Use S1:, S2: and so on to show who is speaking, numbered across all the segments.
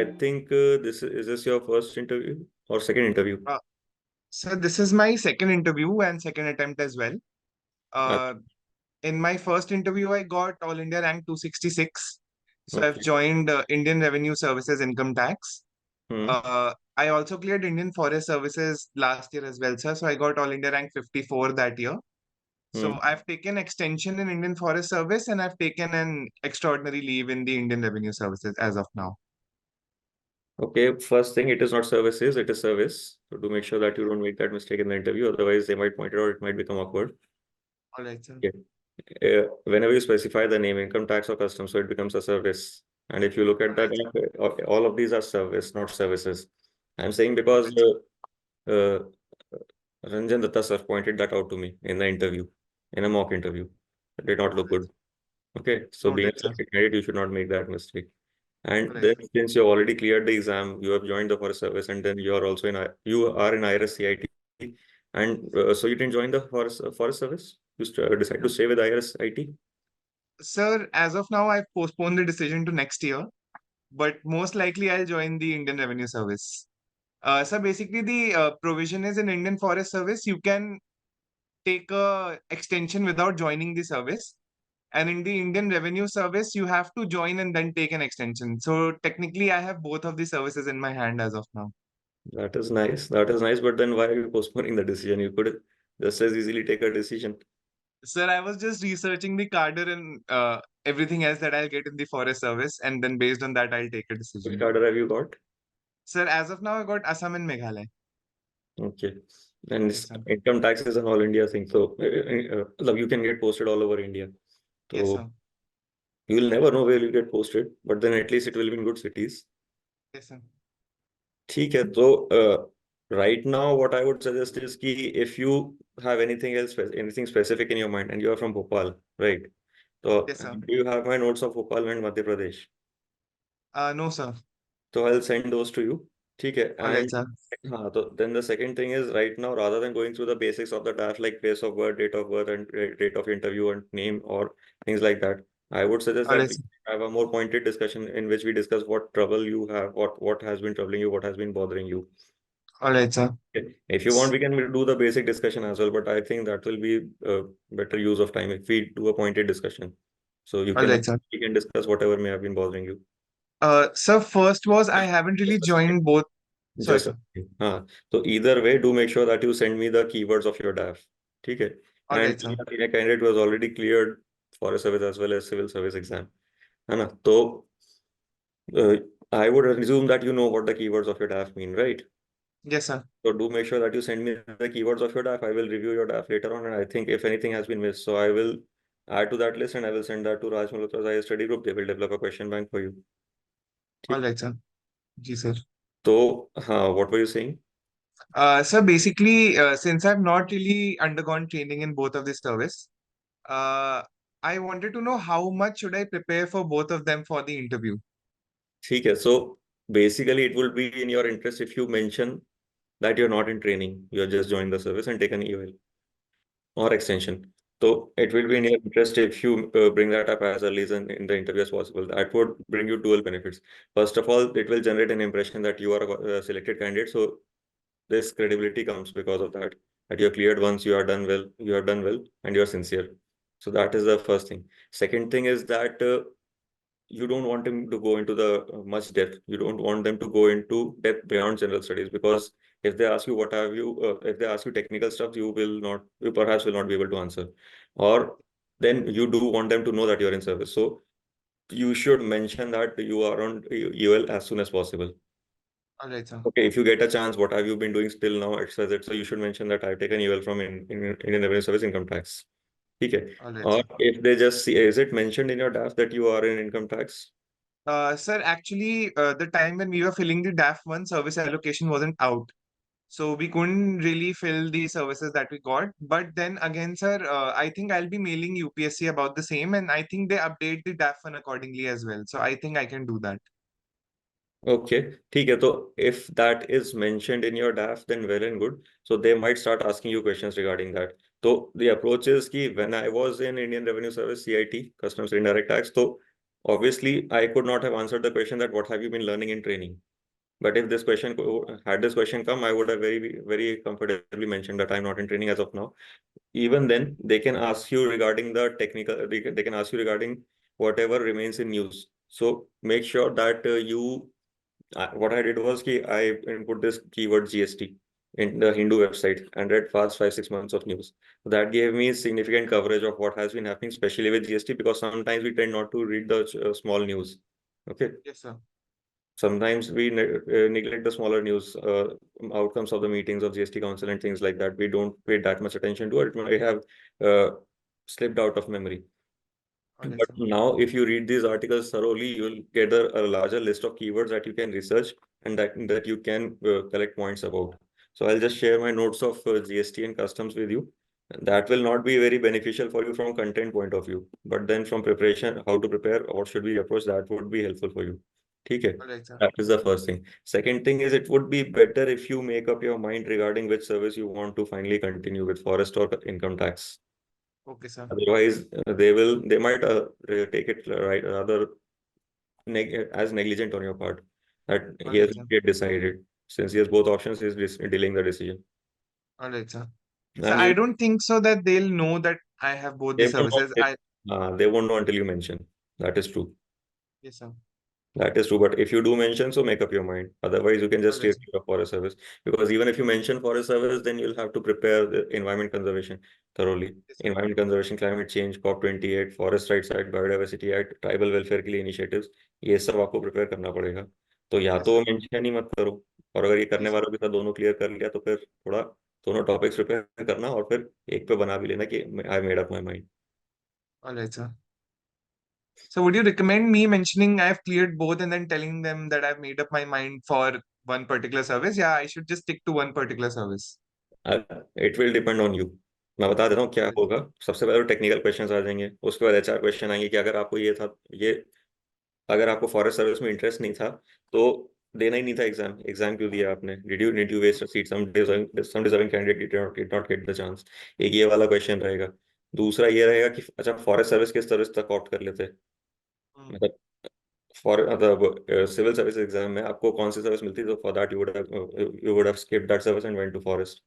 S1: I think is this your first interview or second interview?
S2: Uh, so this is my second interview and second attempt as well.
S1: Uh,
S2: Uh, in my first interview, I got All India rank 266. So I've
S1: okay.
S2: joined Indian Revenue Services Income Tax.
S1: Hmm.
S2: I also cleared Indian Forest Services last year as well, sir. So I got All India rank 54 that year.
S1: Hmm.
S2: So I've taken extension in Indian Forest Service and I've taken an extraordinary leave in the Indian Revenue Services as of now.
S1: Okay. First thing, it is not services, it is service. So to make sure that you don't make that mistake in the interview, otherwise they might point it out, it might become awkward.
S2: All right, sir.
S1: Okay. Whenever you specify the name income tax or customs, so it becomes a service. And if you look
S2: All
S1: at that,
S2: right, sir.
S1: all of these are service, not services. I'm saying
S2: All
S1: because
S2: right, sir.
S1: uh, Ranjan Datta sir pointed that out to me in the interview, in a mock interview. It did not
S2: All
S1: look
S2: right,
S1: good.
S2: sir.
S1: Okay, so being a
S2: Noted, sir.
S1: selected candidate, you should not make that mistake.
S2: All
S1: And
S2: right,
S1: then
S2: sir.
S1: since you have already cleared the exam, you have joined the forest service, and then you are also you are in IRS CIT, and so you didn't join the forest service. You decide to stay with IRS IT.
S2: Sir, as of now, I've postponed the decision to next year, but most likely I'll join the Indian Revenue Service. So basically, the provision is in Indian Forest Service, you can take a extension without joining the service. And in the Indian Revenue Service, you have to join and then take an extension. So technically, I have both of the services in my hand as of now.
S1: That is nice. That is nice. But then why are you postponing the decision? You could just as easily take a decision.
S2: Sir, I was just researching the cadre and everything else that I'll get in the Forest Service, and then based on that, I'll take a
S1: Which
S2: decision.
S1: order have you got?
S2: Sir, as of now, I got Assam and Meghalaya.
S1: Okay. And
S2: Yes, sir.
S1: income tax is an all India thing. So you can get posted all over India.
S2: Yes,
S1: So
S2: sir.
S1: you will never know where you get posted, but then at least it will be in good cities.
S2: Yes, sir.
S1: ठीक है तो right now what I would suggest is कि if you have anything specific in your mind and you are from Bhopal, right? So
S2: Yes, sir.
S1: do you have my notes of Bhopal and Madhya Pradesh?
S2: No, sir.
S1: So I'll send those to you. ठीक है.
S2: All right,
S1: And
S2: sir.
S1: हाँ, तो then the second thing is right now rather than going through the basics of the task like place of birth, date of birth, and date of interview and name or things like that, I would suggest
S2: All
S1: that
S2: right,
S1: we
S2: sir.
S1: have a more pointed discussion in which we discuss what trouble you have, what has been troubling you, what has been bothering you.
S2: All right, sir.
S1: Okay. If you want, we can do the basic discussion as well, but I think that will be a better use of time if we do a pointed discussion. So
S2: All right, sir.
S1: we can discuss whatever may have been bothering you.
S2: Sir, first was I haven't really
S1: Just a second.
S2: joined both. Sorry,
S1: Just a
S2: sir.
S1: second. हाँ. So either way, do make sure that you send me the keywords of your DAF. ठीक है.
S2: All
S1: And
S2: right,
S1: we
S2: sir.
S1: have seen a candidate who has already cleared forest service as well as civil service exam. है ना? तो uh, I would assume that you know what the keywords of your DAF mean, right?
S2: Yes, sir.
S1: So do make sure that you send me the keywords of your DAF. I will review your DAF later on, and I think if anything has been missed, so I will add to that list and I will send that to Raj Malhotra's IAS study group. They will develop a question bank for you.
S2: All
S1: ठीक.
S2: right, sir. Ji, sir.
S1: तो हाँ, what were you saying?
S2: Sir, basically, since I've not really undergone training in both of this service, uh, I wanted to know how much should I prepare for both of them for the interview?
S1: ठीक है. So basically, it will be in your interest if you mention that you're not in training, you're just joined the service and taken EOL or extension. So it will
S2: All
S1: be in
S2: right,
S1: your
S2: sir.
S1: interest if you bring that up as early as in the interview as possible. That would bring you dual benefits. First of all, it will generate an impression that you are a selected candidate. So this credibility comes because of that. That you're cleared once, you are done well, you have done well, and you're sincere. So that is the first thing. Second thing is that you don't want them to go into the much depth. You don't want them to go into depth beyond general studies because if they ask you what have you, if they ask you technical stuff, you perhaps will not be able to answer. Or then you do want them to know that you're in service. So you should mention that you are on UL as soon as possible.
S2: All right, sir.
S1: Okay, if you get a chance, what have you been doing still now, XYZ? So you should mention that I've taken UL from Indian Revenue Service income tax. Okay.
S2: All right,
S1: Or
S2: sir.
S1: if they just see, is it mentioned in your draft that you are in income tax?
S2: Sir, actually, the time when we were filling the DAF 1 service allocation wasn't out. So we couldn't really fill the services that we got. But then again, sir, I think I'll be mailing UPSC about the same, and I think they update the DAF 1 accordingly as well. So I think I can do that.
S1: Okay, ठीक है. तो if that is mentioned in your DAF, then well and good. So they might start asking you questions regarding that. So the approach is कि when I was in Indian Revenue Service CIT, Customs and Indirect Tax, so obviously I could not have answered the question that what have you been learning in training. But if this question had this question come, I would have very comfortably mentioned that I'm not in training as of now. Even then, they can ask you regarding the technical. They can ask you regarding whatever remains in news. So make sure that what I did was I input this keyword GST in the Hindu website and read past 5-6 months of news. That gave me significant coverage of what has been happening, especially with GST, because sometimes we tend not to read the small news. Okay.
S2: Yes, sir.
S1: Sometimes we neglect the smaller news, outcomes of the meetings of GST Council and things like that. We don't pay that much attention to it. It might have slipped out of memory.
S2: All right,
S1: But
S2: sir.
S1: now, if you read these articles thoroughly, you'll get a larger list of keywords that you can research and that you can collect points about. So I'll just share my notes of GST and customs with you. That will not be very beneficial for you from content point of view, but then from preparation, how to prepare or should we approach, that would be helpful for you. Okay,
S2: All right, sir.
S1: that is the first thing. Second thing is, it would be better if you make up your mind regarding which service you want to finally continue with, forest or income tax.
S2: Okay, sir.
S1: Otherwise, they might take it right rather as negligent on your part that
S2: All
S1: he has
S2: right, sir.
S1: not yet decided. Since he has both options, he's delaying the decision.
S2: All right, sir. So
S1: And
S2: I
S1: you,
S2: don't think so that they'll know that I have both
S1: they
S2: the
S1: won't know
S2: services.
S1: they won't know until you mention. That is true.
S2: Yes, sir.
S1: That is true. But if you do mention, so make up your mind. Otherwise, you can
S2: All
S1: just
S2: right,
S1: stay
S2: sir.
S1: to your forest service. Because even if you mention forest service, then you'll have to prepare the environment conservation thoroughly.
S2: Yes, sir.
S1: Environment conservation, climate change, COP28, Forest Rights Act, Biodiversity Act, tribal welfare के लिए initiatives, ये सब आपको prepare करना पड़ेगा. तो या
S2: Yes,
S1: तो
S2: sir.
S1: मेंशन ही मत करो, और अगर ये करने
S2: Yes, sir.
S1: वालों के साथ दोनों क्लियर कर लिया तो फिर थोड़ा दोनों टॉपिक्स प्रिपेयर करना और फिर एक पे बना भी लेना कि I made up my mind.
S2: All right, sir. So would you recommend me mentioning I've cleared both and then telling them that I've made up my mind for one particular service? Yeah, I should just stick to one particular service.
S1: It will depend on you. मैं बता देता हूँ क्या
S2: All right,
S1: होगा. सबसे पहले technical questions आ जाएंगे, उसके बाद एचआर क्वेश्चन आएंगे कि अगर आपको ये था ये अगर आपको फॉरेस्ट सर्विस में इंटरेस्ट नहीं था तो देना ही नहीं था एग्जाम. एग्जाम क्यों दिया आपने? Did you waste a seat? Some deserving candidate did not get the chance. एक ये वाला क्वेश्चन रहेगा. दूसरा ये रहेगा कि अच्छा, फॉरेस्ट सर्विस किस सर्विस तक ऑप्ट कर लेते?
S2: Hmm.
S1: मतलब फॉर मतलब सिविल सर्विस एग्जाम में आपको कौन सी सर्विस मिलती, तो for that you would have skipped that service and went to forest.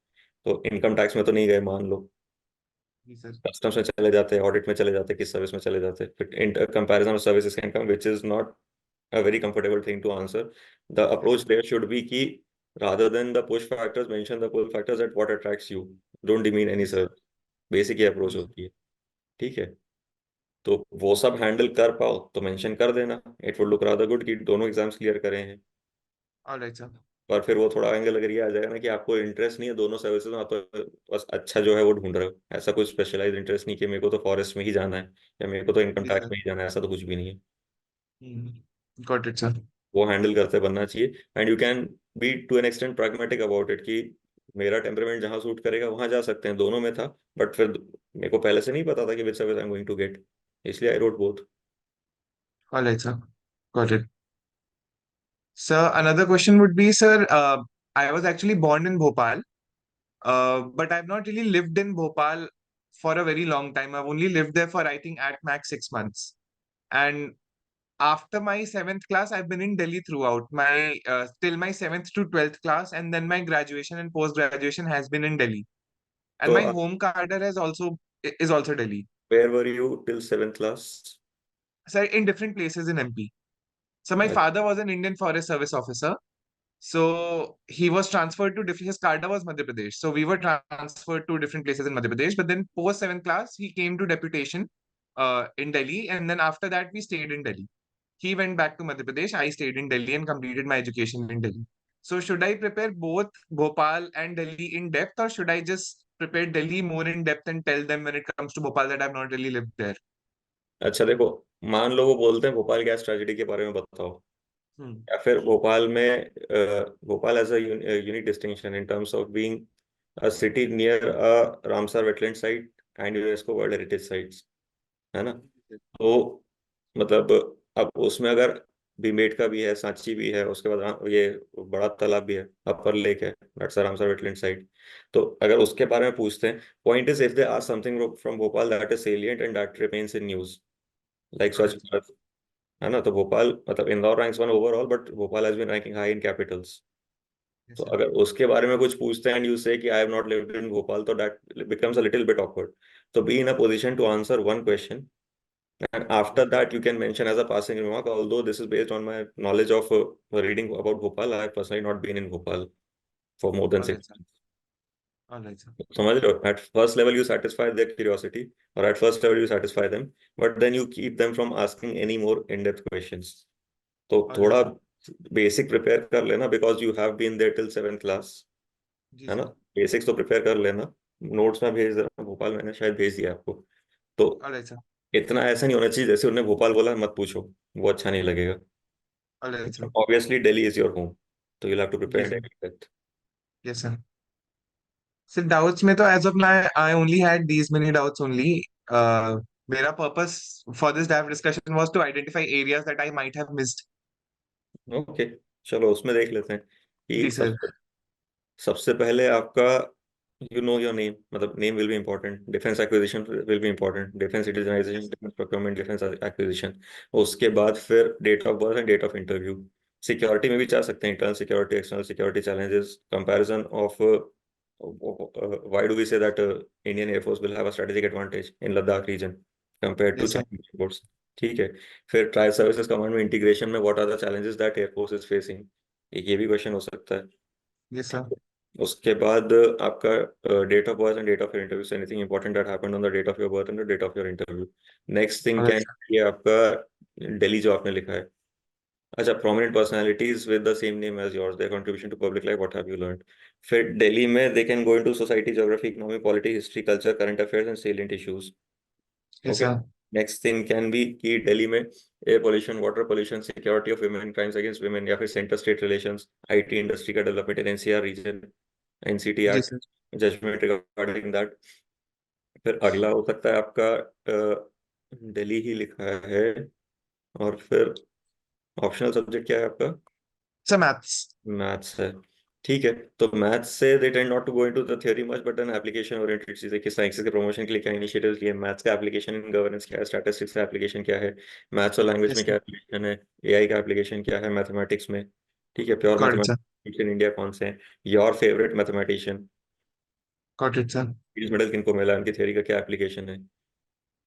S1: तो इनकम टैक्स में तो नहीं गए मान लो,
S2: Yes, sir.
S1: कस्टम्स में चले जाते, ऑडिट में चले जाते, किस सर्विस में चले जाते. फिर comparison of services can come, which is not a very comfortable thing to answer. The
S2: Yes,
S1: approach
S2: sir.
S1: there should be key, rather than the push factors, mention the pull factors that what attracts you. Don't demean any
S2: Yes, sir.
S1: service. Basic ये approach
S2: Yes, sir.
S1: होती है. ठीक है, तो वो सब handle कर पाओ तो मेंशन कर देना. It would look rather good कि दोनों एग्जाम्स क्लियर करे हैं.
S2: All right, sir.
S1: और फिर वो थोड़ा एंगल अगर ये आ जाएगा ना कि आपको इंटरेस्ट नहीं है दोनों सर्विसेज में, आप तो बस अच्छा जो है वो ढूंढ रहे हो, ऐसा कुछ स्पेशलाइज इंटरेस्ट नहीं कि मेरे को तो फॉरेस्ट में ही जाना है या मेरे को तो इनकम
S2: Yes,
S1: टैक्स
S2: sir.
S1: में ही जाना है, ऐसा तो कुछ भी नहीं है.
S2: Hmm. Got it, sir.
S1: वो हैंडल करते बनना चाहिए. And you can be to an extent pragmatic about it कि मेरा टेम्परामेंट जहाँ सूट करेगा वहां जा सकते हैं. दोनों में था, बट फिर मेरे को पहले से नहीं पता था कि which service I am going to get, इसलिए I wrote both.
S2: All right, sir. Got it. Sir, another question would be, sir, I was actually born in Bhopal, but I've not really lived in Bhopal for a very long time. I've only lived there for, I think, at max 6 months. And after my seventh class, I've been in Delhi throughout my till my seventh to 12th class, and then my graduation and post graduation has been in Delhi. And
S1: तो
S2: my home cadre is also Delhi.
S1: Where were you till 7th class?
S2: So in different places in MP. So my father was an Indian Forest Service officer. So he was transferred to different. His cadre was Madhya Pradesh. So we were transferred to different places in Madhya Pradesh. But then post seventh class, he came to deputation in Delhi, and then after that we stayed in Delhi. He went back to Madhya Pradesh. I stayed in Delhi and completed my education in Delhi. So should I prepare both Bhopal and Delhi in depth, or should I just prepare Delhi more in depth and tell them when it comes to Bhopal that I've not really lived there?
S1: अच्छा देखो, मान लो वो बोलते हैं Bhopal gas tragedy के बारे में बताओ,
S2: Hmm.
S1: या फिर भोपाल में Bhopal as a unique distinction in terms of being a city near a Ramsar wetland site and UNESCO world heritage sites, है ना. तो मतलब अब उसमें अगर भीमबेटका भी है, सांची भी है, उसके बाद ये बड़ा तालाब भी है, अपर लेक है, दैट्स रामसर वेटलैंड साइट. तो अगर उसके बारे में पूछते हैं, point is if they ask something from Bhopal that is salient and that remains in news, like
S2: All
S1: Swachh
S2: right.
S1: Bharat, है ना? तो भोपाल मतलब Indore ranks one overall, but Bhopal has been ranking high in capitals.
S2: Yes,
S1: तो
S2: sir.
S1: अगर उसके बारे में कुछ पूछते हैं एंड यू से कि I have not lived in Bhopal, तो that becomes a little bit awkward. तो be in a position to answer one question, and after that you can mention as a passing remark, although this is based on my knowledge of reading about Bhopal, I have personally not been in Bhopal for more than
S2: All
S1: six
S2: right, sir.
S1: months.
S2: All right, sir.
S1: समझ रहे हो? At first level you satisfy their curiosity, or at first level you satisfy them, but then you keep them from asking any more in-depth questions. तो
S2: All right,
S1: थोड़ा
S2: sir.
S1: Basic prepare कर लेना, because you have been there till 7th class,
S2: जी
S1: है ना?
S2: Sir.
S1: Basics तो prepare कर लेना। नोट्स में भेज देना, भोपाल मैंने शायद भेज दिया आपको। तो
S2: All right, sir.
S1: इतना ऐसा नहीं होना चाहिए जैसे उन्होंने भोपाल बोला मत पूछो, वो अच्छा नहीं लगेगा।
S2: All right, sir.
S1: Obviously Delhi is your home, so you'll have to
S2: जी
S1: prepare in
S2: sir.
S1: Delhi with.
S2: Yes, sir. Sir doubts में तो as of now I only had these many doubts only. मेरा purpose for this dive discussion was to identify areas that I might have missed.
S1: Okay, चलो उसमें देख लेते हैं कि
S2: जी sir.
S1: सबसे सबसे पहले आपका यू नो योर नेम, मतलब name will be important, defence acquisition will be important, defence citizenisation,
S2: yes.
S1: Defence procurement, defence acquisition. उसके बाद फिर date of birth and date of interview. Security में भी जा सकते हैं, internal security, external security challenges, comparison of why do we say that Indian Air Force will have a strategic advantage in Ladakh region compared to
S2: yes sir.
S1: Chinese Air Force? ठीक है। फिर tri services command में integration में what are the challenges that air force is facing, एक ये भी question हो सकता है।
S2: यस
S1: ठीक
S2: सर.
S1: है। उसके बाद आपका date of birth and date of your interview, anything important that happened on the date of your birth and the date of your interview. Next thing
S2: alright
S1: can
S2: sir.
S1: ये आपका दिल्ली जो आपने लिखा है। अच्छा, prominent personalities with the same name as yours, their contribution to public life, what have you learned? फिर दिल्ली में they can go into society, geography, economy, politics, history, culture, current affairs and salient issues.
S2: Yes
S1: Okay.
S2: Sir.
S1: Next thing can be कि दिल्ली में air pollution, water pollution, security of women, crimes against women, या फिर center state relations, IT industry का development in NCR region, NCT
S2: जी
S1: Act,
S2: सर.
S1: judgment regarding that। फिर अगला हो सकता है आपका दिल्ली ही लिखा है, और फिर ऑप्शनल सब्जेक्ट क्या है आपका?
S2: Sir maths.
S1: मैथ्स है। ठीक है, तो मैथ्स से they tend not to go into the theory much, but an application oriented चीजें कि साइंसेस के प्रमोशन के लिए क्या इनिशिएटिव्स लिए, मैथ्स का एप्लीकेशन इन गवर्नेंस क्या है, स्टैटिस्टिक्स का एप्लीकेशन क्या है, मैथ्स और लैंग्वेज
S2: यस
S1: में
S2: सर.
S1: क्या एप्लीकेशन है, एआई का एप्लीकेशन क्या है मैथमेटिक्स में। ठीक है, pure
S2: got it sir.
S1: Mathematics in India कौन से हैं, your favourite mathematician,
S2: got it sir.
S1: Field medal किनको मिला, उनकी थ्योरी का क्या एप्लीकेशन है।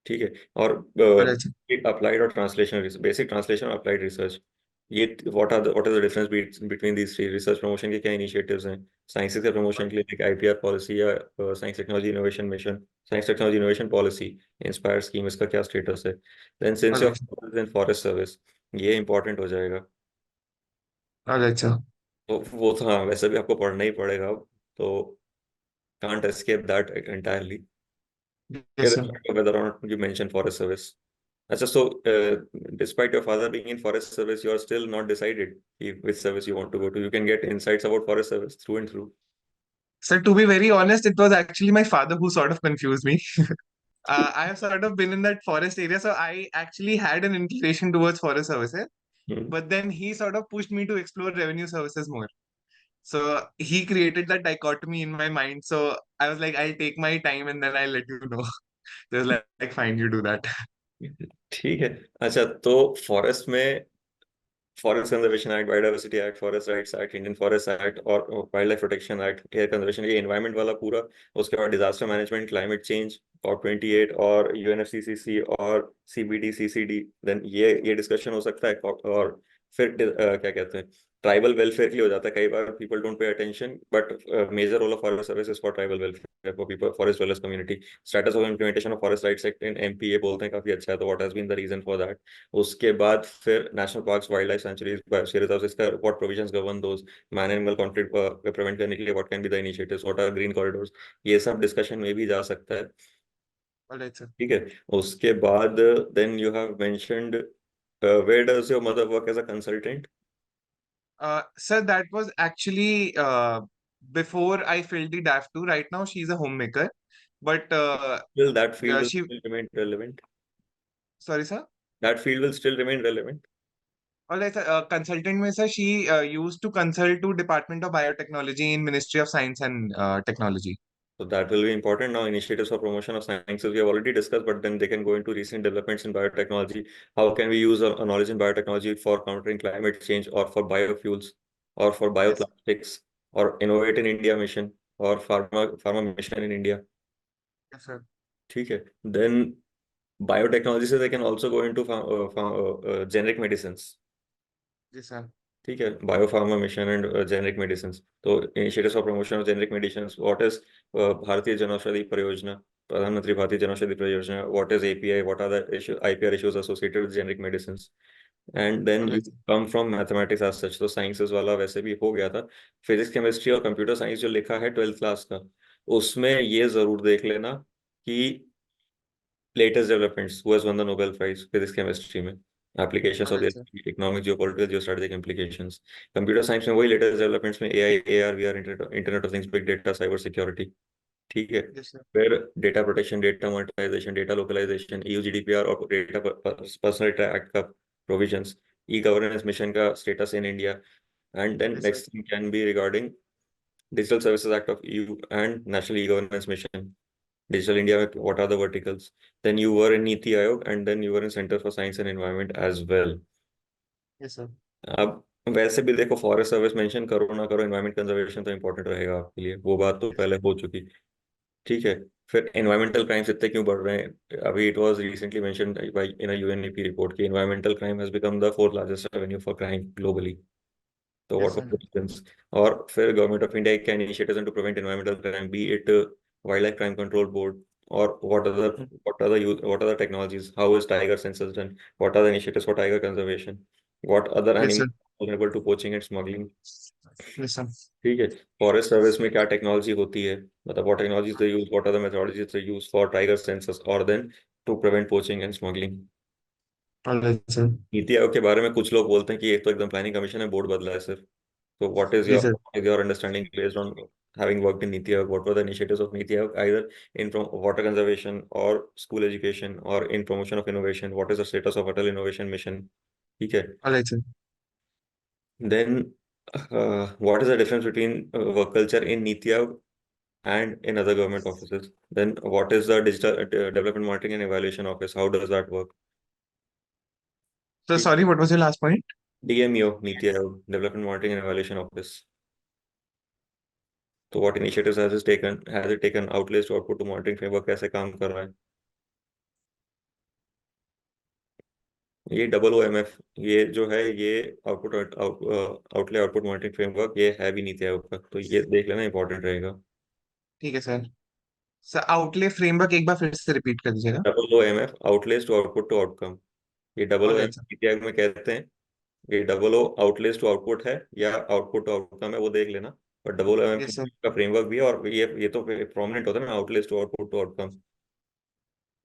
S1: ठीक है। और
S2: ऑलराइट सर.
S1: अप्लाइड और ट्रांसलेशन, बेसिक ट्रांसलेशन और अप्लाइड रिसर्च, ये what is the difference between these three? Research promotion के क्या इनिशिएटिव्स हैं, साइंस के प्रमोशन के लिए एक आईपीआर पॉलिसी या science technology innovation mission, science technology innovation policy, inspire scheme, इसका क्या स्टेटस है। Then since
S2: alright sir.
S1: Your in forest service, ये इंपॉर्टेंट हो जाएगा।
S2: Alright sir.
S1: तो वो तो हाँ, वैसे भी आपको पढ़ना ही पड़ेगा अब, तो can't escape that entirely,
S2: yes sir.
S1: irrespective of whether or not you mention forest service. Achha, so despite your father being in forest service, you are still not decided which service you want to go to. You can get insights about forest service through and through.
S2: Sir, to be very honest, it was actually my father who sort of confused me. I have sort of been in that forest area, so I actually had an inclination towards forest services.
S1: Hmm.
S2: But then he sort of pushed me to explore revenue services more. So he created that dichotomy in my mind. So I was like, I'll take my time and then I'll let you know. They was like, fine, you do that.
S1: ठीक है। अच्छा, तो forest में forest conservation act, biodiversity act, forest rights act, Indian forest act और wild life protection act, air conservation, ये environment वाला पूरा। उसके बाद disaster management, climate change, COP 28 और UNFCCC और CBD CCD, देन ये डिस्कशन हो सकता है। और फिर क्या कहते हैं, ट्राइबल वेलफेयर के लिए हो जाता है कई बार, people don't pay attention, but major role of forest service for tribal welfare for people, forest dwellers community. Status of implementation of forest rights act in MP, ये बोलते हैं काफी अच्छा है, तो what has been the reason for that. उसके बाद फिर national parks, wild life sanctuaries, biosphere reserves, इसका what provisions govern those, man animal conflict prevent करने के लिए what can be the initiatives, what are green corridors, ये सब discussion में भी जा सकता है।
S2: All right, sir.
S1: ठीक है। उसके बाद then you have mentioned where does your mother work as a consultant?
S2: Sir, that was actually before I filled the DAF 2. Right now, she's a homemaker. But
S1: Still that field will
S2: she,
S1: still remain relevant,
S2: sorry, sir.
S1: that field will still remain relevant।
S2: All right, sir. Consultant में sir, she used to consult to Department of Biotechnology in Ministry of Science and Technology.
S1: So that will be important. Now, initiatives for promotion of sciences we have already discussed, but then they can go into recent developments in biotechnology. How can we use our knowledge in biotechnology for countering climate change, or for biofuels, or for
S2: Yes.
S1: bioplastics, or innovate in India mission, or pharma mission in India?
S2: Yes, sir.
S1: ठीक है. Then biotechnology से they can also go into generic medicines.
S2: Yes, sir.
S1: ठीक है. Biopharma mission and generic medicine. तो initiatives for promotion of generic medicine, what is Bharatiya Janaushadhi Pariyojana, Pradhanmantri Bharatiya Janaushadhi Pariyojana, what is API, what are the IPR issues associated with generic medicine. And then
S2: All
S1: you
S2: right, sir.
S1: Come from mathematics as such. तो sciences वाला वैसे भी हो गया था. Physics chemistry और computer science जो लिखा है 12th क्लास का, उसमें ये जरूर देख लेना कि latest developments, who has won the Nobel Prize physics chemistry में, applications
S2: All
S1: of
S2: right,
S1: the
S2: sir.
S1: economic geopolitical geostrategic implications. Computer science में वही latest developments में AI AR VR internet of things, big data, cyber security. ठीक है.
S2: Yes, sir.
S1: फिर data protection, data monetisation, data localisation, EU GDPR और data personal data act का provisions, e governance mission का status in India. And then
S2: Yes, sir.
S1: Next thing can be regarding digital services act of EU and national e governance mission. Digital India, what are the verticals? Then you were in Niti Aayog, and then you were in Center for Science and Environment as well.
S2: Yes, sir.
S1: अब वैसे भी देखो, forest service mention करो ना करो, environment conservation तो important रहेगा आपके लिए, वो बात तो
S2: Yes,
S1: पहले
S2: sir.
S1: हो चुकी. ठीक है. फिर एनवायरमेंटल क्राइम्स इतने क्यों बढ़ रहे हैं? अभी it was recently mentioned by in a UNEP report कि environmental crime has become the fourth largest revenue for crime globally. तो
S2: Yes,
S1: what was
S2: sir.
S1: The reasons? और फिर government of India can initiatives to prevent environmental crime, be it wild life crime control board, or
S2: Mm.
S1: what are the technologies, how is tiger census done, what are the initiatives for tiger conservation, what other
S2: Yes,
S1: animals
S2: sir.
S1: are vulnerable to poaching and smuggling.
S2: Yes, sir.
S1: ठीक है. Forest service में क्या technology होती है, मतलब what technologies they use, what are the methodologies they use for tiger census or then to prevent poaching and smuggling.
S2: All right, sir.
S1: NITI Aayog के बारे में कुछ लोग बोलते हैं कि एक तो एकदम प्लानिंग कमीशन है, बोर्ड बदला है सिर्फ. So
S2: जी sir.
S1: what is your understanding based on having worked in Niti Aayog? What were the initiatives of Niti Aayog, either in water conservation or school education or in promotion of innovation? What is the status of Atal Innovation Mission? ठीक है.
S2: All right, sir.
S1: Then what is the difference between work culture in Niti Aayog and in other government offices? Then what is the digital development monitoring and evaluation office? How does that work?
S2: So
S1: ठीक.
S2: sorry, what was your last point?
S1: DMEO, Niti Aayog, Development Monitoring and Evaluation Office. तो what initiatives has it taken? Has it taken outlays to output to monitoring framework? कैसे काम कर रहा है? ये OOMF, ये जो है ये output outlay output monitoring framework, ये है भी नीति आयोग का, तो ये देख लेना इंपॉर्टेंट रहेगा.
S2: ठीक है सर. सर आउटले फ्रेमवर्क एक बार फिर से रिपीट कर दीजिएगा.
S1: OOMF, outlays to output to outcome. ये
S2: all
S1: OOM
S2: right sir.
S1: NITI Aayog में कहते हैं. ये O आउटलेस टू आउटपुट है या आउटपुट टू आउटकम है, वो देख लेना. पर OOM
S2: यस सर.
S1: का फ्रेमवर्क भी है, और ये तो प्रोमिनेंट होता है ना, outlays to output to outcome.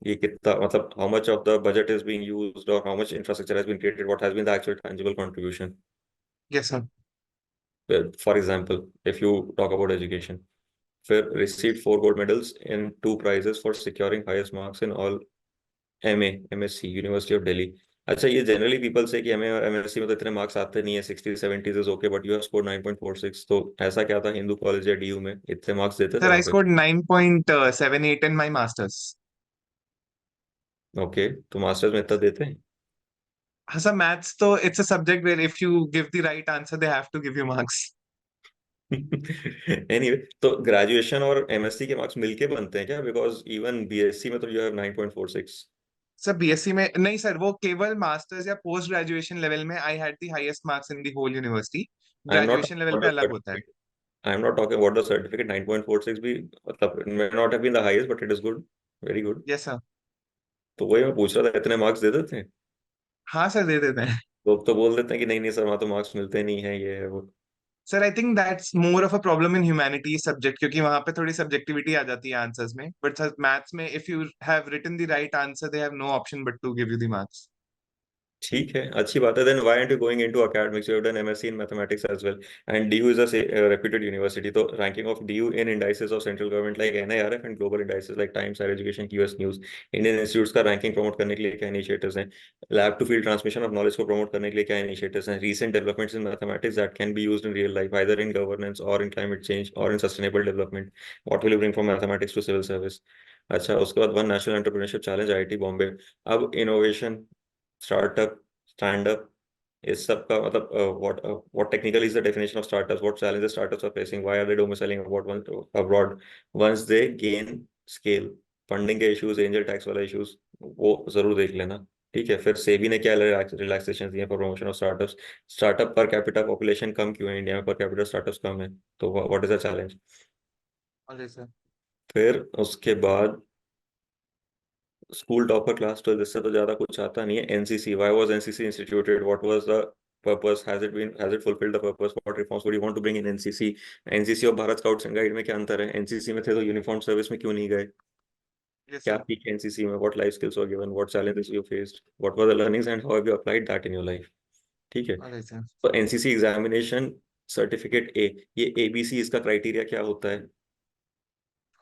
S1: ये कितना, मतलब how much of the budget is being used, और how much infrastructure has been created, what has been the actual tangible contribution.
S2: Yes sir.
S1: For example, if you talk about education, Fir received 4 gold medals in 2 prizes for securing highest marks in all MA, MSc, University of Delhi. अच्छा, ये generally people से कि MA और MSc में तो इतने marks आते नहीं है, 60 70 is okay, but you have scored 9.46. तो ऐसा क्या था हिंदू कॉलेज या DU में इतने मार्क्स देते थे
S2: सर
S1: वहां
S2: आई
S1: पे?
S2: Scored 9.78 in my masters.
S1: Okay, तो मास्टर्स में इतना देते हैं?
S2: हाँ सर, मैथ्स तो it's a subject where if you give the right answer they have to give you marks.
S1: Anyway, तो ग्रेजुएशन और MSc के मार्क्स मिलके बनते हैं क्या? बिकॉज इवन BSc में तो यू हैव 9.46.
S2: सर बीएससी में नहीं सर, वो केवल मास्टर्स या पोस्ट ग्रेजुएशन लेवल में I had the highest marks in the whole university.
S1: I am not
S2: graduation level पे अलग होता है.
S1: I'm not talking about the certificate. 9.46 भी मतलब may not have been the highest, but it is good, very good.
S2: Yes sir.
S1: तो वही मैं पूछ रहा था, इतने मार्क्स दे देते हैं?
S2: हाँ सर, दे देते हैं.
S1: लोग तो बोल देते हैं कि नहीं नहीं सर, वहाँ तो मार्क्स मिलते नहीं है, ये है वो.
S2: Sir I think that's more of a problem in humanities subject, क्योंकि वहां पे थोड़ी सब्जेक्टिविटी आ जाती है आंसर्स में. बट सर मैथ्स में if you have written the right answer they have no option but to give you the marks.
S1: ठीक है, अच्छी बात है। Then why aren't you going into academics? You have done MSc in mathematics as well, and DU is a reputed university. तो ranking of DU in indices of central government like NIRF and global indices like Times Higher Education, QS News, Indian institutes का ranking promote करने के लिए क्या initiatives हैं? Lab to field transmission of knowledge को promote करने के लिए क्या initiatives हैं? Recent developments in mathematics that can be used in real life, either in governance or in climate change or in sustainable development. What will you bring from mathematics to civil service? अच्छा, उसके बाद one national entrepreneurship challenge IIT Bombay. अब innovation, startup, stand up, इस सब का मतलब what technically is the definition of startups? What challenges startups are facing? Why are they domiciling abroad? Once they gain scale, funding के issues, angel tax वाला issues, वो जरूर देख लेना। ठीक है, फिर सेबी ने क्या रिलैक्सेशन दिए for promotion of startups? Startup per capita population कम क्यों है इंडिया में? पर कैपिटा स्टार्टअप्स कम है, तो व्हाट इज द चैलेंज?
S2: अरे सर।
S1: फिर उसके बाद स्कूल टॉपर क्लास तो इससे तो ज्यादा कुछ आता नहीं है। NCC, why was NCC instituted? What was the purpose? Has it fulfilled the purpose? What reforms would you want to bring in NCC? NCC और भारत स्काउट्स एंड गाइड में क्या अंतर है? एनसीसी में थे तो यूनिफॉर्म सर्विस में क्यों नहीं गए?
S2: यस
S1: क्या
S2: सर।
S1: सीखे एनसीसी में? What life skills were given? What challenges you faced? What were the learnings and how have you applied that in your life? ठीक है,
S2: अरे सर।
S1: तो एनसीसी एग्जामिनेशन सर्टिफिकेट ए, ये एबीसी इसका क्राइटेरिया क्या होता है?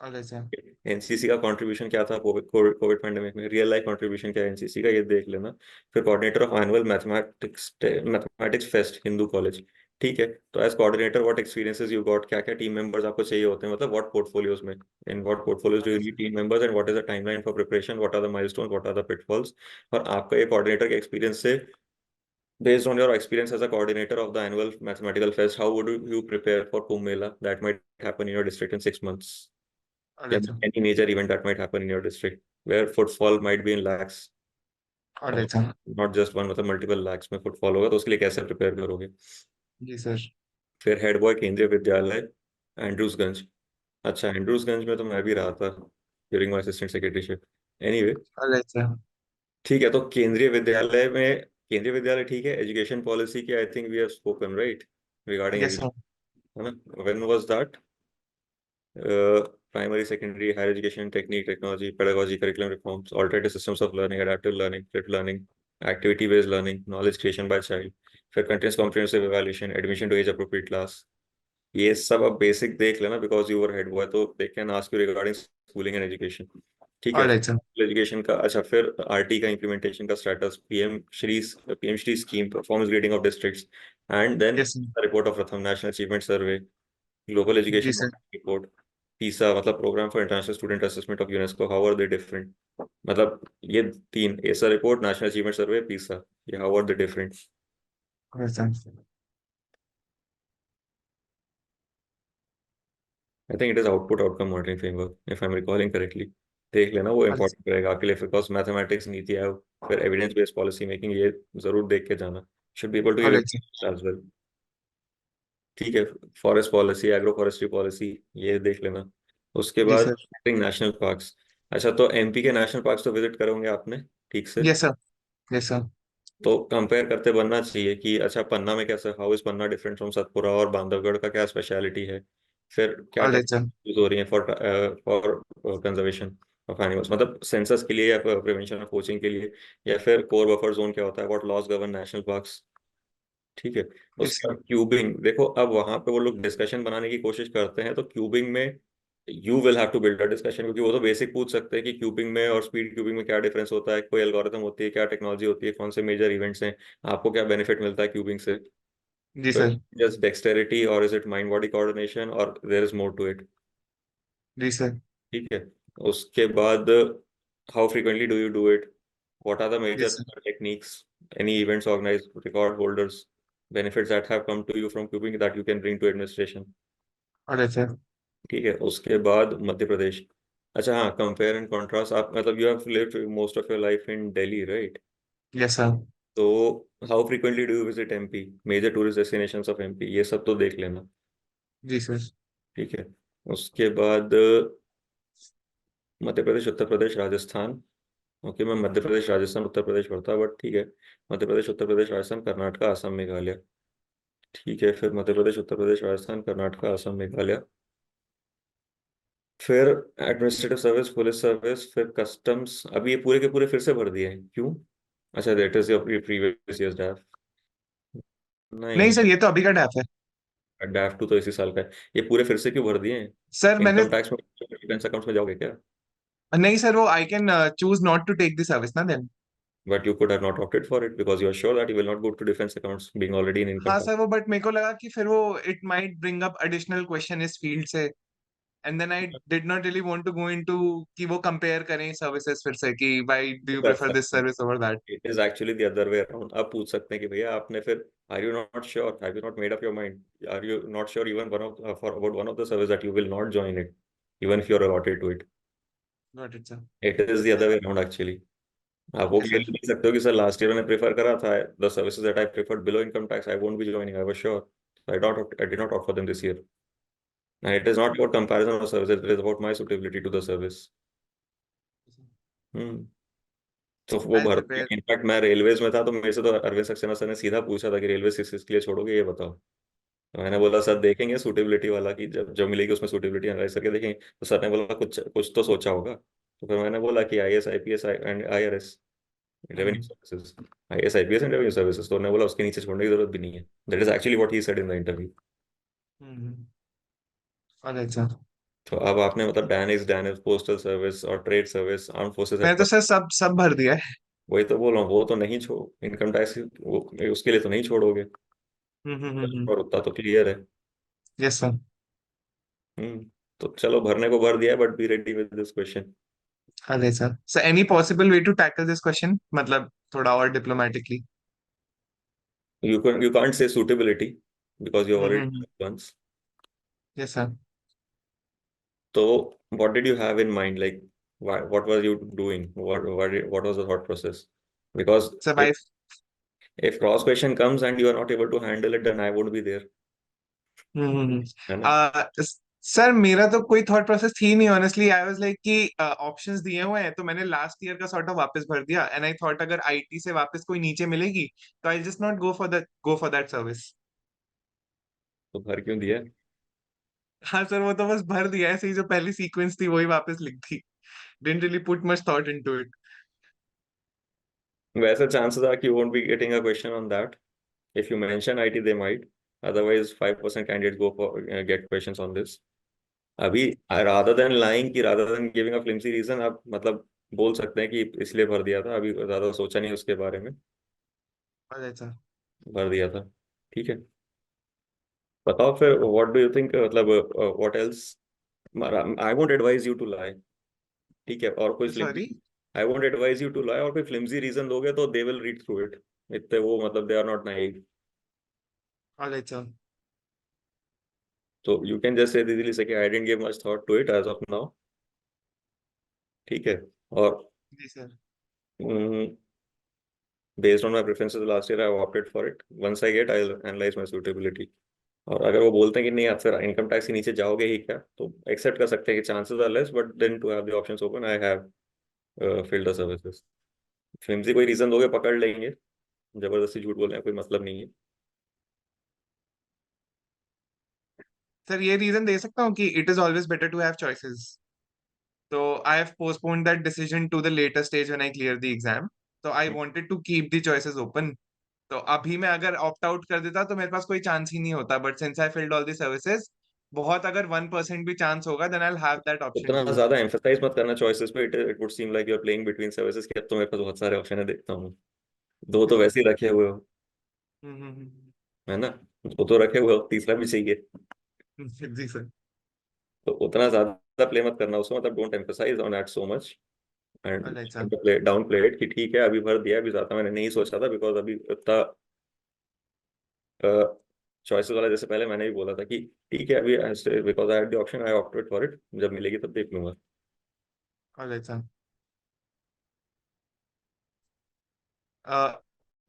S2: अरे सर।
S1: एनसीसी का कंट्रीब्यूशन क्या था कोविड कोविड कोविड पैंडेमिक में? रियल लाइफ कंट्रीब्यूशन क्या है एनसीसी का, ये देख लेना। फिर coordinator of annual mathematics fest Hindu college. ठीक है, तो as coordinator what experiences you got? क्या क्या टीम मेंबर्स आपको चाहिए होते हैं, मतलब व्हाट पोर्टफोलियोज में, in what portfolios do you
S2: अरे
S1: need
S2: sir.
S1: Team members, and what is the timeline for preparation? What are the milestones? What are the pitfalls? और आपका ये कोऑर्डिनेटर के एक्सपीरियंस से, based on your experience as a coordinator of the annual mathematical fest, how would you prepare for Kumbh Mela that might happen in your district in 6 months?
S2: अरे
S1: Yeah,
S2: sir.
S1: any major event that might happen in your district where footfall might be in lakhs,
S2: अरे
S1: और
S2: sir.
S1: not just one, मतलब multiple lakhs में footfall होगा, तो उसके लिए कैसे प्रिपेयर करोगे?
S2: जी सर।
S1: फिर हेड बॉय केंद्रीय विद्यालय एंड्रूसगंज। अच्छा, एंड्रूसगंज में तो मैं भी रहा था during my assistant secretaryship. Anyway,
S2: अरे सर।
S1: ठीक है, तो केंद्रीय विद्यालय में, केंद्रीय विद्यालय ठीक है। एजुकेशन पॉलिसी की I think we have spoken right regarding
S2: yes
S1: education,
S2: sir.
S1: है ना? When was that? Primary, secondary, higher education, technique, technology, pedagogy, curriculum reforms, alternative systems of learning, adaptive learning, flip learning, activity based learning, knowledge creation by child, फिर continuous comprehensive evaluation, admission to age appropriate class. ये सब अब basic देख लेना because you were head boy, तो they can ask you regarding schooling and education. ठीक है,
S2: अरे सर।
S1: एजुकेशन का, अच्छा, फिर आरटी का इम्प्लीमेंटेशन का status, PM Shri scheme, performance grading of districts, and then
S2: yes sir.
S1: Report of Pratham national achievement survey, global
S2: जी
S1: एजुकेशन
S2: सर।
S1: रिपोर्ट, पीसा मतलब programme for international student assessment of UNESCO, how are they different? मतलब ये तीन, एसा report, national achievement सर्वे, पीसा, ये how are they different?
S2: अरे sir.
S1: I think it is output outcome modelling framework if I am recalling correctly. देख लेना, वो
S2: अरे
S1: इंपॉर्टेंट रहेगा आपके लिए बिकॉज मैथमेटिक्स, नीति आयोग, फिर एविडेंस बेस्ड पॉलिसी मेकिंग, ये जरूर देख के जाना। Should be able to give
S2: अरे
S1: इट
S2: सर।
S1: As well. ठीक है, forest policy, agro forestry policy, ये देख लेना। उसके
S2: जी
S1: बाद
S2: सर।
S1: National parks. अच्छा, तो एमपी के नेशनल पार्क्स तो विजिट करोगे आपने ठीक से?
S2: Yes sir. Yes sir.
S1: तो कंपेयर करते बनना चाहिए कि अच्छा पन्ना में कैसा, how is Panna different from Satpura, और बांधवगढ़ का क्या स्पेशलिटी है? फिर क्या
S2: अरे सर।
S1: टेक्निक यूज हो रही है for for conservation of animals, मतलब सेंसस के लिए या प्रिवेंशन ऑफ पोचिंग के लिए, या फिर कोर बफर जोन क्या होता है, what laws govern national parks? ठीक है,
S2: यस
S1: उसके
S2: सर।
S1: बाद क्यूबिंग देखो, अब वहां पे वो लोग डिस्कशन बनाने की कोशिश करते हैं, तो क्यूबिंग में you will have to build a discussion, क्योंकि वो तो बेसिक पूछ सकते हैं कि क्यूबिंग में और स्पीड क्यूबिंग में क्या डिफरेंस होता है, कोई एल्गोरिथम होती है, क्या टेक्नोलॉजी होती है, कौन से मेजर इवेंट्स हैं, आपको क्या बेनिफिट मिलता है क्यूबिंग से?
S2: जी
S1: तो
S2: सर।
S1: जस्ट डेक्सटेरिटी और is it mind body coordination और there is more to it?
S2: जी सर।
S1: ठीक है, उसके बाद how frequently do you do it? What are the
S2: yes
S1: major
S2: sir.
S1: Techniques, any events organize, record holders, benefits that have come to you from cubing that you can bring to administration?
S2: अरे sir.
S1: ठीक है, उसके बाद मध्य प्रदेश। अच्छा हाँ, compare and contrast, आप मतलब you have lived most of your life in Delhi right?
S2: Yes sir.
S1: तो how frequently do you visit MP, major tourist destinations of MP, ये सब तो देख लेना।
S2: जी सर।
S1: ठीक है, उसके बाद मध्य प्रदेश, उत्तर प्रदेश, राजस्थान। ओके, मैं मध्य प्रदेश, राजस्थान, उत्तर प्रदेश पढ़ता, बट ठीक है, मध्य प्रदेश, उत्तर प्रदेश, राजस्थान, कर्नाटक, असम, मेघालय। ठीक है, फिर मध्य प्रदेश, उत्तर प्रदेश, राजस्थान, कर्नाटक, असम, मेघालय, फिर एडमिनिस्ट्रेटिव सर्विस, पुलिस सर्विस, फिर कस्टम्स। अब ये पूरे के पूरे फिर से भर दिए हैं, क्यों? अच्छा, that is your previous years डैफ।
S2: नहीं
S1: नहीं,
S2: सर, ये तो अभी का डैफ है।
S1: डैफ टू तो इसी साल का है। ये पूरे फिर से क्यों भर दिए हैं?
S2: सर मैंने,
S1: इनकम टैक्स में डिफेंस अकाउंट्स में जाओगे क्या?
S2: नहीं सर, वो I can choose not to take the service ना then.
S1: But you could have not opted for it because you are sure that you will not go to defense accounts being already in income
S2: हाँ
S1: tax.
S2: Sir, वो but मेरे को लगा कि फिर वो it might bring up additional question इस field से, and then I did not really want to go into कि वो कंपेयर करें सर्विसेज फिर से कि व्हाई डू यू
S1: कर
S2: प्रेफर दिस
S1: सकते हैं।
S2: Service over that.
S1: It is actually the other way around. आप पूछ सकते हैं कि भैया आपने फिर, are you not sure? Have you not made up your mind? Are you not sure even one of for about one of the service that you will not join it, even if you are allotted to it?
S2: Got it sir.
S1: It is the other way around actually. आप वो
S2: okay
S1: clearly
S2: sir.
S1: देख सकते हो कि sir last year मैंने prefer करा था the services that I preferred below income tax I won't be joining. I was sure. So I did not opt for them this year. And it is not about comparison of services. It is about my suitability to the service. हम्म। तो वो
S2: आई
S1: भर,
S2: prepare.
S1: In fact मैं railways में था तो मेरे से तो अरविंद सक्सेना सर ने सीधा पूछा था कि रेलवे किस लिए छोड़ोगे ये बताओ। तो मैंने बोला सर देखेंगे सूटेबिलिटी वाला, कि जब जो मिलेगी उसमें सूटेबिलिटी एनालाइज करके देखेंगे। तो सर ने बोला कुछ कुछ तो सोचा होगा। तो फिर मैंने बोला कि IAS IPS and IRS, revenue services, IAS IPS and revenue services. तो उन्होंने बोला उसके नीचे छोड़ने की जरूरत भी नहीं है। That is actually what he said in the interview.
S2: Alright sir.
S1: तो अब आपने मतलब डैन इज पोस्टल सर्विस और ट्रेड सर्विस, आर्म फोर्सेज,
S2: मैंने तो सर सब सब भर दिया है।
S1: वही तो बोल रहा हूँ, वो तो नहीं छोड़, इनकम टैक्स वो उसके लिए तो नहीं छोड़ोगे। और उतना तो क्लियर है।
S2: Yes sir.
S1: हम्म। तो चलो भरने को भर दिया, but be ready with this question.
S2: Alright sir. Sir any possible way to tackle this question, मतलब थोड़ा और diplomatically.
S1: You can't say suitability because you have already done it once.
S2: Yes sir.
S1: So what did you have in mind? Like, what were you doing? What was the thought process? Because
S2: sir भाई,
S1: if cross question comes and you are not able to handle it, then I won't be there. है ना?
S2: Sir मेरा तो कोई thought process थी नहीं honestly. I was like कि options दिए हुए हैं तो मैंने लास्ट ईयर का सॉर्ट ऑफ वापस भर दिया, एंड आई थॉट अगर आईटी से वापस कोई नीचे मिलेगी तो I just not go for that service.
S1: तो भर क्यों दिया?
S2: हाँ सर, वो तो बस भर दिया, ऐसे ही जो पहली सीक्वेंस थी वही वापस लिख दी। Didn't really put much thought into it.
S1: वैसे chances are you won't be getting a question on that. If you mention IT, they might. Otherwise, 5% candidates go for get questions on this. अभी rather than lying, कि rather than giving a flimsy reason, आप मतलब बोल सकते हैं कि इसलिए भर दिया था, अभी ज्यादा सोचा नहीं उसके बारे में,
S2: सर।
S1: भर दिया था। ठीक है। बताओ फिर व्हाट डू यू थिंक, मतलब what else. I won't advise you to lie. ठीक है, और कोई फ्लिम
S2: sorry.
S1: I won't advise you to lie, और कोई फ्लिम्सी रीजन दोगे तो they will read through it. इतने वो मतलब they are not naive.
S2: Alright sir.
S1: तो you can just say easily say कि I didn't give much thought to it as of now. ठीक है। और
S2: जी sir.
S1: Based on my preferences last year I opted for it. Once I get I analyse my suitability. और अगर वो बोलते हैं कि नहीं आप फिर इनकम टैक्स के नीचे जाओगे ही क्या, तो एक्सेप्ट कर सकते हैं कि chances are less, but then to have the options open I have filled the services. फिल्म कोई रीजन दोगे पकड़ लेंगे, जबरदस्ती झूठ बोलने का कोई मतलब नहीं है।
S2: सर ये रीजन दे सकता हूँ कि it is always better to have choices. तो I have postponed that decision to the later stage when I clear the exam. तो I wanted to keep the choices open. तो अभी मैं अगर ऑप्ट आउट कर देता तो मेरे पास कोई चांस ही नहीं होता, but since I filled all the services, बहुत अगर 1% भी चांस होगा then I will have that option
S1: उतना
S2: टू।
S1: ज्यादा एम्फसाइज मत करना चॉइसेस पे। It would seem like you are playing between services, कि अब तो मेरे पास बहुत सारे ऑप्शन है, देखता हूँ। दो तो वैसे ही रखे हुए हो, है ना? दो तो रखे हुए हो, तीसरा भी चाहिए।
S2: जी सर।
S1: तो उतना ज्यादा प्ले मत करना उसको, मतलब don't emphasise on that so much. And
S2: alright sir.
S1: Play down play it, कि ठीक है अभी भर दिया, अभी ज्यादा मैंने नहीं सोचा था, बिकॉज अभी इतना चॉइसेस वाला, जैसे पहले मैंने भी बोला था कि ठीक है अभी, because I had the option I opted for it, जब मिलेगी तब देख लूंगा।
S2: Alright sir.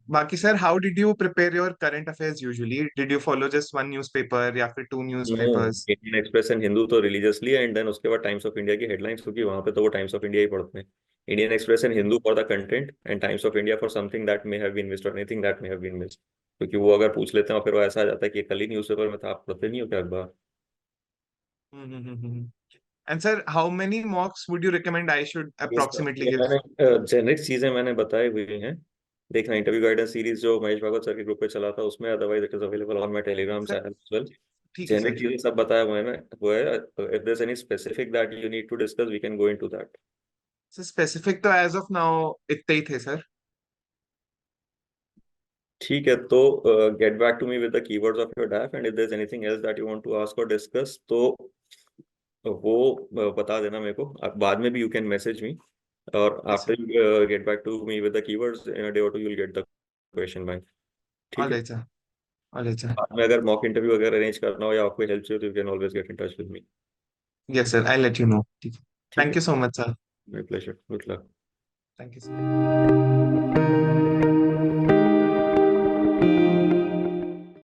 S2: बाकी sir, how did you prepare your current affairs usually? Did you follow just one newspaper या फिर two
S1: no,
S2: newspapers?
S1: Indian express and Hindu तो religiously, and then उसके बाद टाइम्स ऑफ इंडिया की हेडलाइंस, क्योंकि वहां पे तो वो टाइम्स ऑफ इंडिया ही पढ़ते हैं। Indian express and Hindu for the content, and Times of India for something that may have been missed और anything that may have been missed. क्योंकि वो अगर पूछ लेते हैं और फिर वो ऐसा आ जाता है कि ये कल ही न्यूज़पेपर में था, आप पढ़ते नहीं हो क्या अखबार?
S2: And sir, how many मॉक्स would you recommend I should
S1: ये
S2: अप्रोक्सीमेटली गिव?
S1: मैंने जेनेरिक चीजें मैंने बताई हुई हैं। देखना इंटरव्यू गाइडेंस सीरीज जो महेश भागवत सर के ग्रुप पे चला था उसमें, otherwise it is available on my Telegram
S2: sir
S1: channel as well.
S2: ठीक है
S1: जेनरिक
S2: सर।
S1: चीजें सब बताया हुआ है ना, वो है। If there any specific that you need to discuss we can go into that.
S2: Sir specific तो एज ऑफ नाउ इतने ही थे सर।
S1: ठीक है, तो get back to me with the keywords of your DAF, and if there is anything else that you want to ask और discuss तो वो बता देना मेरे को। बाद में भी यू कैन मैसेज मी, और
S2: yes
S1: after
S2: sir.
S1: You get back to me with the keywords in a day और two, you will get the question bank. ठीक है।
S2: Alright sir. Alright sir.
S1: बाद में अगर मॉक इंटरव्यू अगर arrange करना हो या आपको हेल्प चाहिए तो you can always get in touch with me.
S2: Yes sir, I let you know. ठीक है।
S1: ठीक
S2: थैंक
S1: है,
S2: you so much sir.
S1: My pleasure, good luck.
S2: Thank you sir.